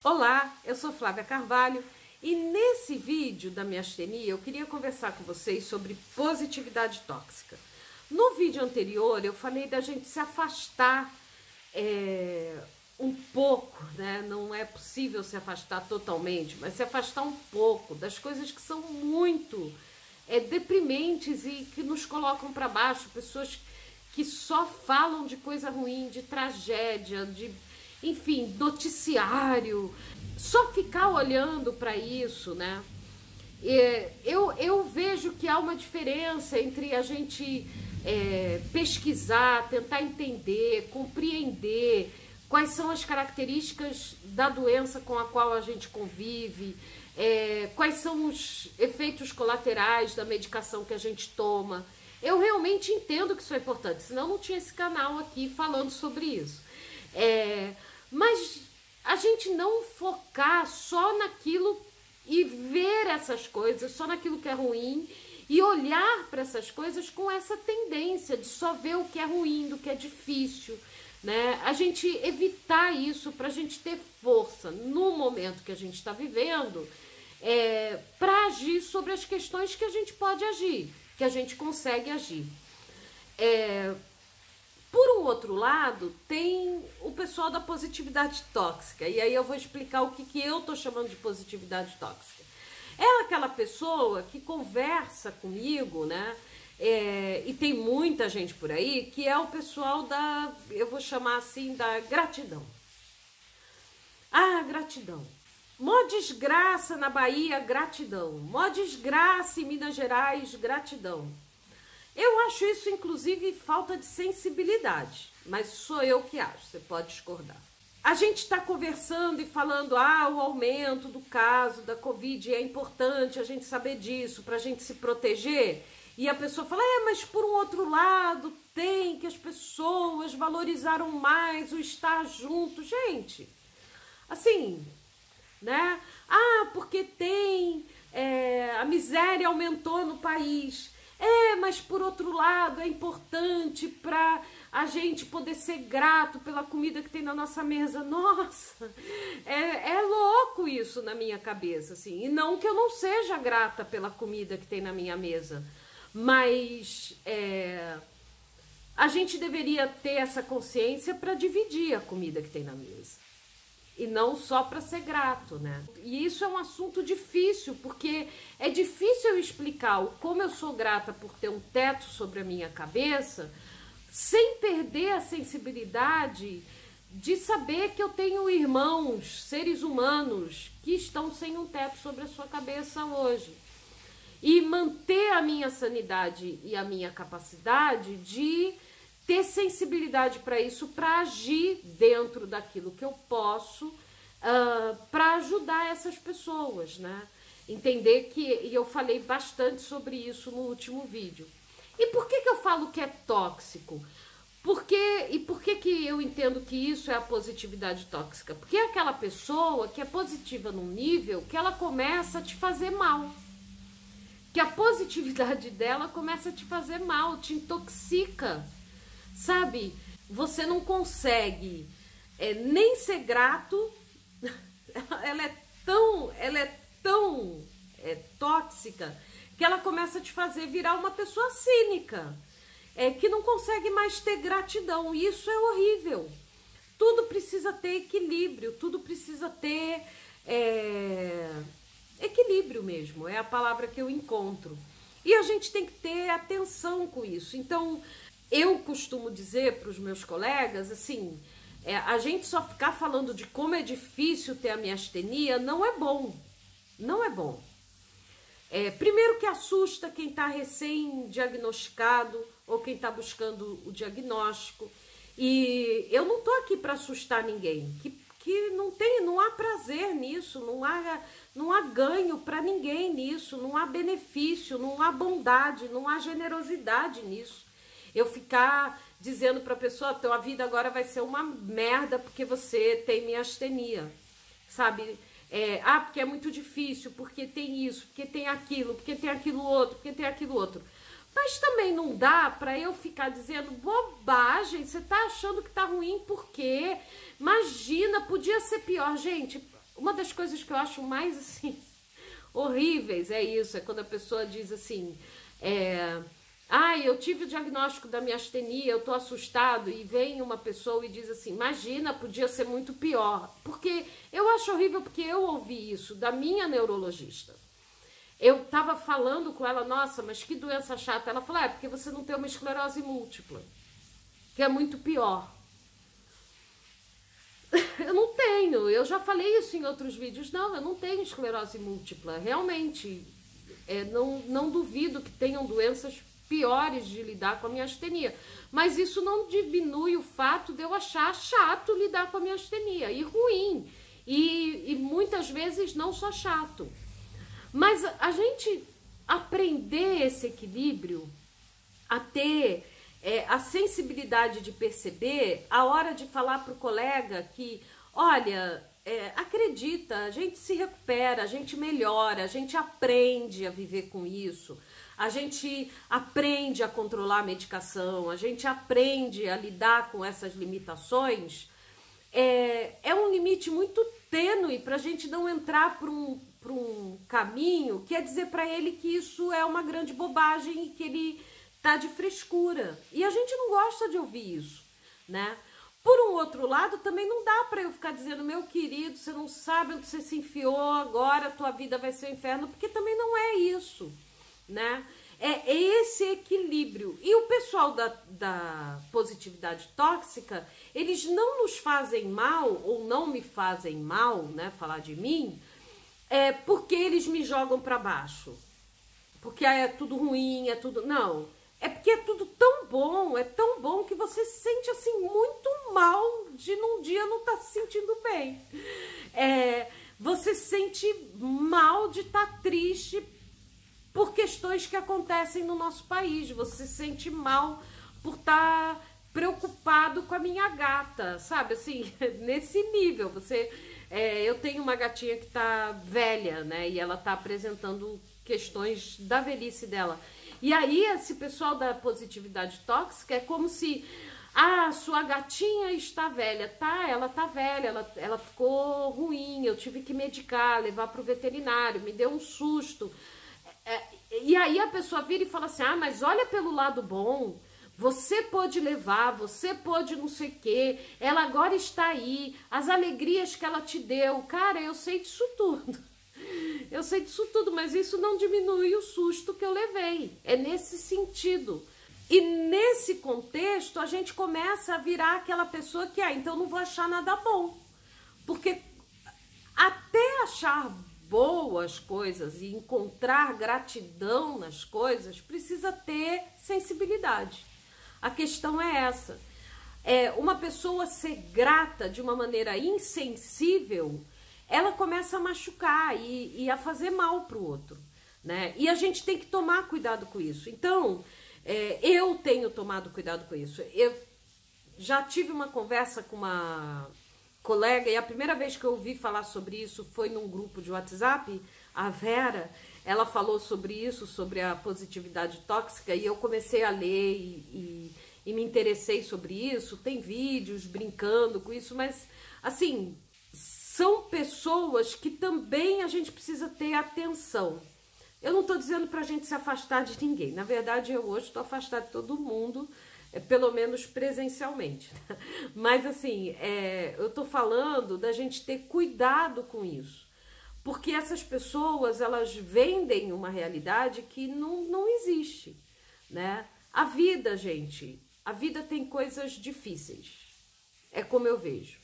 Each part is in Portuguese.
Olá, eu sou Flávia Carvalho e nesse vídeo da miastenia eu queria conversar com vocês sobre positividade tóxica. No vídeo anterior eu falei da gente se afastar um pouco, né? Não é possível se afastar totalmente, mas se afastar um pouco das coisas que são muito deprimentes e que nos colocam para baixo, pessoas que só falam de coisa ruim, de tragédia, enfim, noticiário, só ficar olhando para isso, né? Eu vejo que há uma diferença entre a gente pesquisar, tentar entender, compreender quais são as características da doença com a qual a gente convive, quais são os efeitos colaterais da medicação que a gente toma. Eu realmente entendo que isso é importante, senão não tinha esse canal aqui falando sobre isso. Mas a gente não focar só naquilo e ver essas coisas, só naquilo que é ruim e olhar para essas coisas com essa tendência de só ver o que é ruim, do que é difícil, né? A gente evitar isso para a gente ter força no momento que a gente está vivendo, para agir sobre as questões que a gente pode agir, que a gente consegue agir. Por um outro lado, tem o pessoal da positividade tóxica. E aí eu vou explicar o que eu tô chamando de positividade tóxica. É aquela pessoa que conversa comigo, né? E tem muita gente por aí, que é o pessoal da, eu vou chamar assim, da gratidão. Ah, gratidão. Mó desgraça na Bahia, gratidão. Mó desgraça em Minas Gerais, gratidão. Eu acho isso, inclusive, falta de sensibilidade, mas sou eu que acho, você pode discordar. A gente está conversando e falando, o aumento do caso da Covid, é importante a gente saber disso, para a gente se proteger, e a pessoa fala, mas por um outro lado, tem que as pessoas valorizaram mais o estar junto. Gente, assim, né? Porque tem, a miséria aumentou no país. Mas por outro lado é importante para a gente poder ser grato pela comida que tem na nossa mesa. Nossa, é louco isso na minha cabeça, assim. E não que eu não seja grata pela comida que tem na minha mesa, mas a gente deveria ter essa consciência para dividir a comida que tem na mesa. E não só para ser grato, né? E isso é um assunto difícil, porque é difícil eu explicar como eu sou grata por ter um teto sobre a minha cabeça, sem perder a sensibilidade de saber que eu tenho irmãos, seres humanos, que estão sem um teto sobre a sua cabeça hoje. E manter a minha sanidade e a minha capacidade de ter sensibilidade para isso, para agir dentro daquilo que eu posso, para ajudar essas pessoas, né? Entender que, e eu falei bastante sobre isso no último vídeo. E por que eu falo que é tóxico? Por que eu entendo que isso é a positividade tóxica? Porque é aquela pessoa que é positiva num nível que ela começa a te fazer mal. Que a positividade dela começa a te fazer mal, te intoxica. Sabe, você não consegue nem ser grato, ela é tão tóxica que ela começa a te fazer virar uma pessoa cínica, que não consegue mais ter gratidão, e isso é horrível. Tudo precisa ter equilíbrio, tudo precisa ter equilíbrio mesmo, é a palavra que eu encontro. E a gente tem que ter atenção com isso. Então, eu costumo dizer para os meus colegas, assim, a gente só ficar falando de como é difícil ter a miastenia não é bom. Não é bom. Primeiro que assusta quem está recém-diagnosticado ou quem está buscando o diagnóstico. E eu não estou aqui para assustar ninguém, que não há prazer nisso, não há ganho para ninguém nisso, não há benefício, não há bondade, não há generosidade nisso. Eu ficar dizendo para a pessoa, tua vida agora vai ser uma merda porque você tem miastenia, sabe? Porque é muito difícil, porque tem isso, porque tem aquilo outro, porque tem aquilo outro. Mas também não dá para eu ficar dizendo bobagem, você tá achando que tá ruim por quê? Imagina, podia ser pior. Gente, uma das coisas que eu acho mais, assim, horríveis é isso, é quando a pessoa diz assim, eu tive o diagnóstico da miastenia, eu tô assustado, e vem uma pessoa e diz assim, imagina, podia ser muito pior. Porque eu acho horrível, porque eu ouvi isso da minha neurologista. Eu tava falando com ela, nossa, mas que doença chata. Ela falou, porque você não tem uma esclerose múltipla, que é muito pior. Eu não tenho, eu já falei isso em outros vídeos, não, eu não tenho esclerose múltipla, realmente, não duvido que tenham doenças piores de lidar com a miastenia, mas isso não diminui o fato de eu achar chato lidar com a miastenia, e ruim, e muitas vezes não só chato, mas a gente aprender esse equilíbrio, a ter a sensibilidade de perceber a hora de falar para o colega que, olha, acredita, a gente se recupera, a gente melhora, a gente aprende a viver com isso, a gente aprende a controlar a medicação, a gente aprende a lidar com essas limitações. É um limite muito tênue para a gente não entrar para um caminho que é dizer para ele que isso é uma grande bobagem e que ele tá de frescura. E a gente não gosta de ouvir isso, né? Por um outro lado, também não dá para eu ficar dizendo, meu querido, você não sabe onde você se enfiou, agora a tua vida vai ser um inferno, porque também não é isso, né? É esse equilíbrio. E o pessoal da positividade tóxica, eles não nos fazem mal, ou não me fazem mal, né, falar de mim, porque eles me jogam para baixo. Porque é tudo ruim, é tudo... Não, é porque é tudo tão bom que você se sente assim muito mal de num dia não estar se sentindo bem. Você se sente mal de estar triste por questões que acontecem no nosso país. Você se sente mal por estar preocupado com a minha gata, sabe? Assim, nesse nível. Eu tenho uma gatinha que tá velha, né? E ela tá apresentando questões da velhice dela. E aí, esse pessoal da positividade tóxica é como se... sua gatinha está velha. Tá, ela tá velha, ela ficou ruim, eu tive que medicar, levar pro veterinário, me deu um susto. E aí a pessoa vira e fala assim, mas olha pelo lado bom, você pôde levar, você pôde não sei o quê, ela agora está aí, as alegrias que ela te deu. Cara, eu sei disso tudo. Eu sei disso tudo, mas isso não diminui o susto que eu levei. É nesse sentido. E nesse contexto, a gente começa a virar aquela pessoa que, então não vou achar nada bom. Porque até achar boas coisas e encontrar gratidão nas coisas, precisa ter sensibilidade. A questão é essa. Uma pessoa ser grata de uma maneira insensível, ela começa a machucar e a fazer mal para o outro, né? E a gente tem que tomar cuidado com isso. Então, eu tenho tomado cuidado com isso. Eu já tive uma conversa com uma colega, e a primeira vez que eu ouvi falar sobre isso foi num grupo de WhatsApp, a Vera, ela falou sobre isso, sobre a positividade tóxica, e eu comecei a ler e me interessei sobre isso. Tem vídeos brincando com isso, mas, assim, são pessoas que também a gente precisa ter atenção. Eu não estou dizendo para a gente se afastar de ninguém. Na verdade, eu hoje estou afastada de todo mundo, pelo menos presencialmente. Mas, assim, eu estou falando da gente ter cuidado com isso. Porque essas pessoas, elas vendem uma realidade que não existe, né? A vida, gente, a vida tem coisas difíceis. É como eu vejo.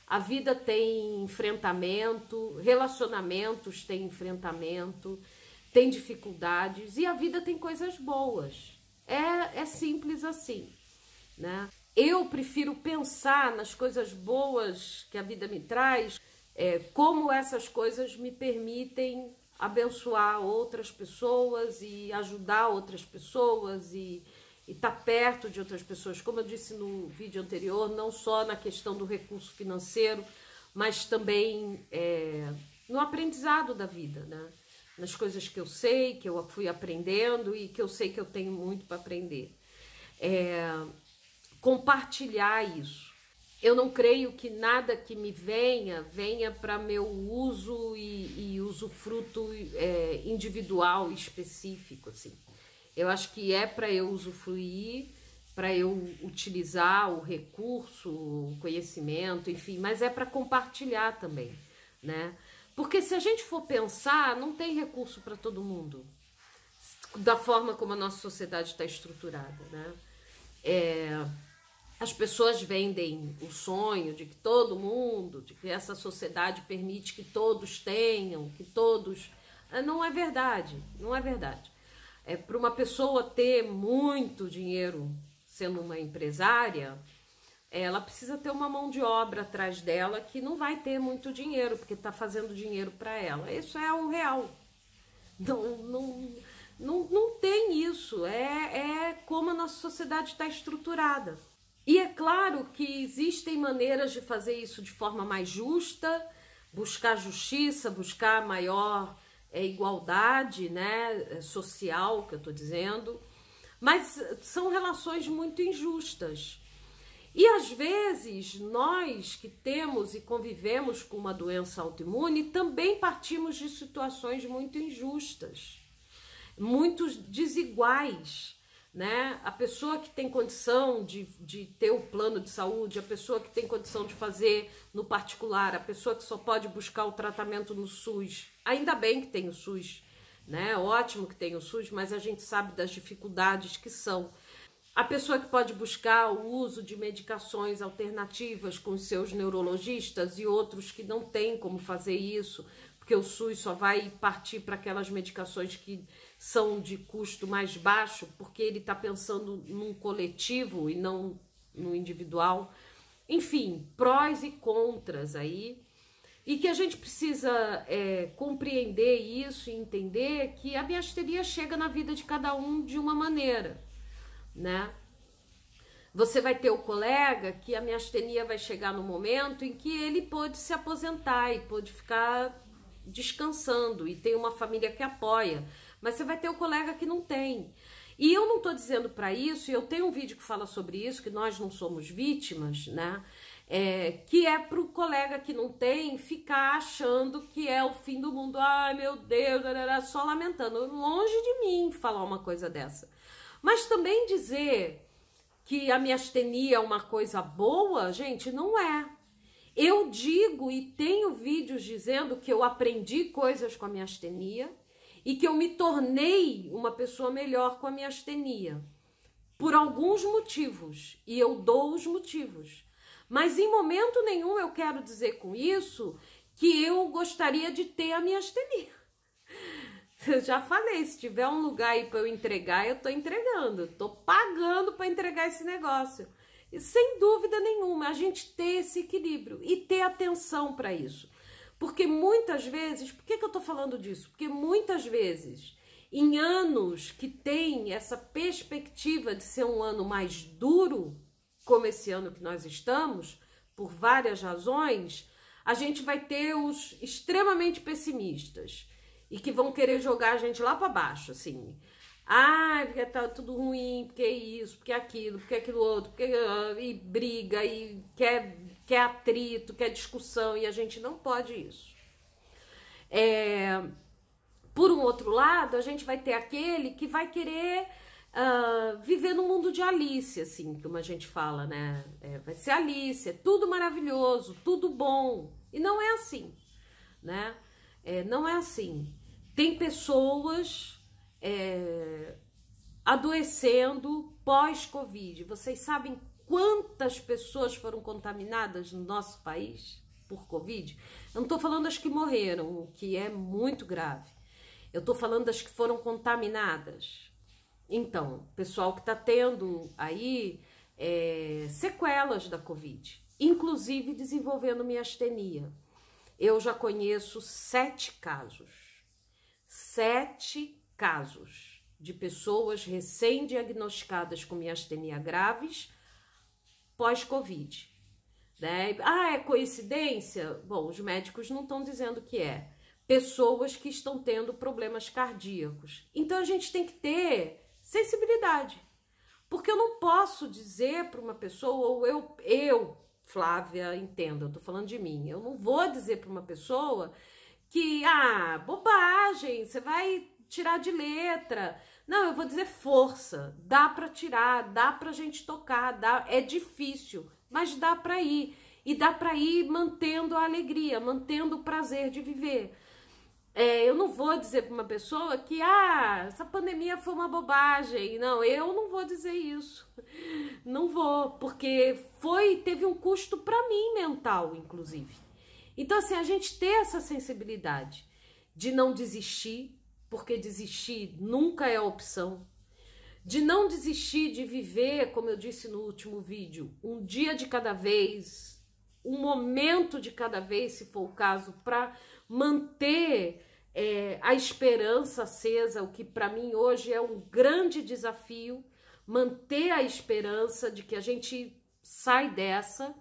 A vida tem enfrentamento, relacionamentos têm enfrentamento, tem dificuldades, e a vida tem coisas boas. É simples assim, né? Eu prefiro pensar nas coisas boas que a vida me traz, como essas coisas me permitem abençoar outras pessoas e ajudar outras pessoas e estar perto de outras pessoas, como eu disse no vídeo anterior, não só na questão do recurso financeiro, mas também no aprendizado da vida, né? Nas coisas que eu sei, que eu fui aprendendo e que eu sei que eu tenho muito para aprender. Compartilhar isso. eu não creio que nada que me venha para meu uso e usufruto individual específico, assim. Eu acho que é para eu usufruir, para eu utilizar o recurso, o conhecimento, enfim, mas é para compartilhar também, né? Porque se a gente for pensar, não tem recurso para todo mundo, da forma como a nossa sociedade está estruturada, né? As pessoas vendem o sonho de que todo mundo, de que essa sociedade permite que todos tenham, que todos... Não é verdade, não é verdade. Para uma pessoa ter muito dinheiro sendo uma empresária, ela precisa ter uma mão de obra atrás dela que não vai ter muito dinheiro, porque está fazendo dinheiro para ela. Isso é um real. Não tem isso. É como a nossa sociedade está estruturada. E é claro que existem maneiras de fazer isso de forma mais justa, buscar justiça, buscar maior igualdade, né, social, que eu estou dizendo, mas são relações muito injustas. E às vezes nós que temos e convivemos com uma doença autoimune também partimos de situações muito injustas, muito desiguais, né? A pessoa que tem condição de ter o plano de saúde, a pessoa que tem condição de fazer no particular, a pessoa que só pode buscar o tratamento no SUS, ainda bem que tem o SUS, né? Ótimo que tem o SUS, mas a gente sabe das dificuldades que são. A pessoa que pode buscar o uso de medicações alternativas com os seus neurologistas e outros que não têm como fazer isso, porque o SUS só vai partir para aquelas medicações que são de custo mais baixo, porque ele está pensando num coletivo e não no individual. Enfim, prós e contras aí. E que a gente precisa compreender isso e entender que a miastenia chega na vida de cada um de uma maneira, né? Você vai ter o colega que a miastenia vai chegar no momento em que ele pode se aposentar e pode ficar descansando e tem uma família que apoia, mas você vai ter o colega que não tem. E eu não estou dizendo para isso, e eu tenho um vídeo que fala sobre isso, que nós não somos vítimas, né? Que é para o colega que não tem ficar achando que é o fim do mundo. Ai, meu Deus, só lamentando. Longe de mim falar uma coisa dessa. Mas também dizer que a miastenia é uma coisa boa, gente, não é. Eu digo e tenho vídeos dizendo que eu aprendi coisas com a miastenia e que eu me tornei uma pessoa melhor com a miastenia. Por alguns motivos. E eu dou os motivos. Mas em momento nenhum eu quero dizer com isso que eu gostaria de ter a miastenia. Eu já falei, se tiver um lugar aí para eu entregar, eu tô entregando. Eu tô pagando para entregar esse negócio. E sem dúvida nenhuma, a gente ter esse equilíbrio e ter atenção para isso. Porque muitas vezes, por que eu tô falando disso? Porque muitas vezes, em anos que tem essa perspectiva de ser um ano mais duro, como esse ano que nós estamos, por várias razões, a gente vai ter os extremamente pessimistas e que vão querer jogar a gente lá para baixo, assim. Ah, porque tá tudo ruim, porque isso, porque aquilo outro, e briga, e quer atrito, quer discussão, e a gente não pode isso. Por um outro lado, a gente vai ter aquele que vai querer viver no mundo de Alice, assim, como a gente fala, né? Vai ser Alice, é tudo maravilhoso, tudo bom. E não é assim, né? Não é assim. Tem pessoas adoecendo pós-Covid. Vocês sabem quantas pessoas foram contaminadas no nosso país por Covid? Eu não estou falando das que morreram, o que é muito grave. Eu estou falando das que foram contaminadas. Então, pessoal que está tendo aí sequelas da Covid, inclusive desenvolvendo miastenia. Eu já conheço 7 casos. 7 casos de pessoas recém-diagnosticadas com miastenia graves pós-Covid. Né? É coincidência? Bom, os médicos não estão dizendo que é. Pessoas que estão tendo problemas cardíacos. Então, a gente tem que ter sensibilidade. Porque eu não posso dizer para uma pessoa, ou eu Flávia, entenda, eu tô falando de mim. Eu não vou dizer para uma pessoa que, bobagem, você vai tirar de letra. Não, eu vou dizer força. Dá para tirar, dá pra gente tocar, é difícil, mas dá para ir. E dá para ir mantendo a alegria, mantendo o prazer de viver. Eu não vou dizer para uma pessoa que essa pandemia foi uma bobagem. Não, eu não vou dizer isso. Não vou, porque teve um custo para mim mental, inclusive. Então, assim, a gente ter essa sensibilidade de não desistir, porque desistir nunca é opção. De não desistir de viver, como eu disse no último vídeo, um dia de cada vez, um momento de cada vez, se for o caso, para manter a esperança acesa, o que para mim hoje é um grande desafio, manter a esperança de que a gente sai dessa,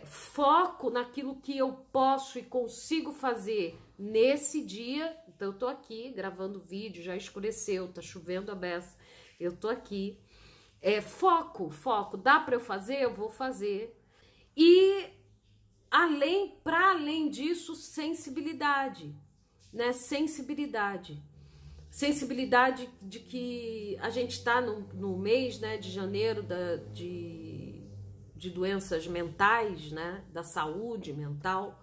foco naquilo que eu posso e consigo fazer nesse dia. Então eu tô aqui gravando vídeo, já escureceu, tá chovendo a beça, eu tô aqui, foco, dá para eu fazer? Eu vou fazer. E para além disso, sensibilidade, né? Sensibilidade de que a gente está no mês, né, de janeiro de doenças mentais, né, da saúde mental.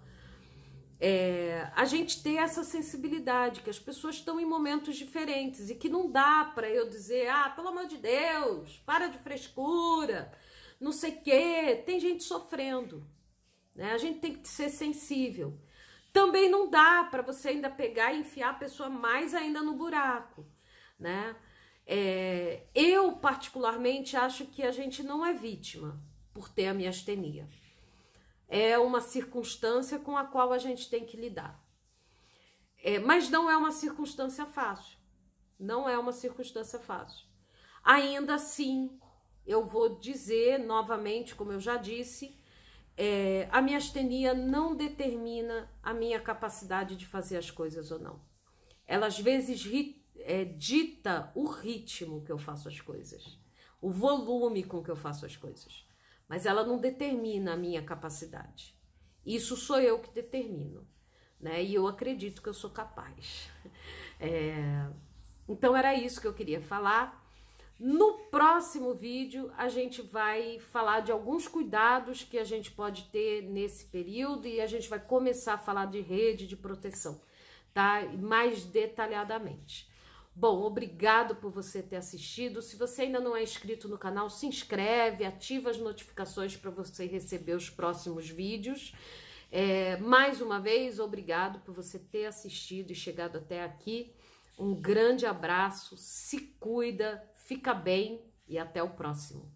A gente ter essa sensibilidade, que as pessoas estão em momentos diferentes e que não dá para eu dizer, pelo amor de Deus, para de frescura, não sei o quê, tem gente sofrendo, né? A gente tem que ser sensível. Também não dá para você ainda pegar e enfiar a pessoa mais ainda no buraco, né? Eu, particularmente, acho que a gente não é vítima por ter a miastenia. É uma circunstância com a qual a gente tem que lidar. Mas não é uma circunstância fácil. Não é uma circunstância fácil. Ainda assim, eu vou dizer novamente, como eu já disse, a miastenia não determina a minha capacidade de fazer as coisas ou não. Ela, às vezes, dita o ritmo que eu faço as coisas, o volume com que eu faço as coisas, mas ela não determina a minha capacidade. Isso sou eu que determino, né? E eu acredito que eu sou capaz. Então, era isso que eu queria falar. No próximo vídeo, a gente vai falar de alguns cuidados que a gente pode ter nesse período e a gente vai começar a falar de rede de proteção, tá? Mais detalhadamente. Bom, obrigado por você ter assistido. Se você ainda não é inscrito no canal, se inscreve, ativa as notificações para você receber os próximos vídeos. Mais uma vez, obrigado por você ter assistido e chegado até aqui. Um grande abraço, se cuida, fica bem e até o próximo.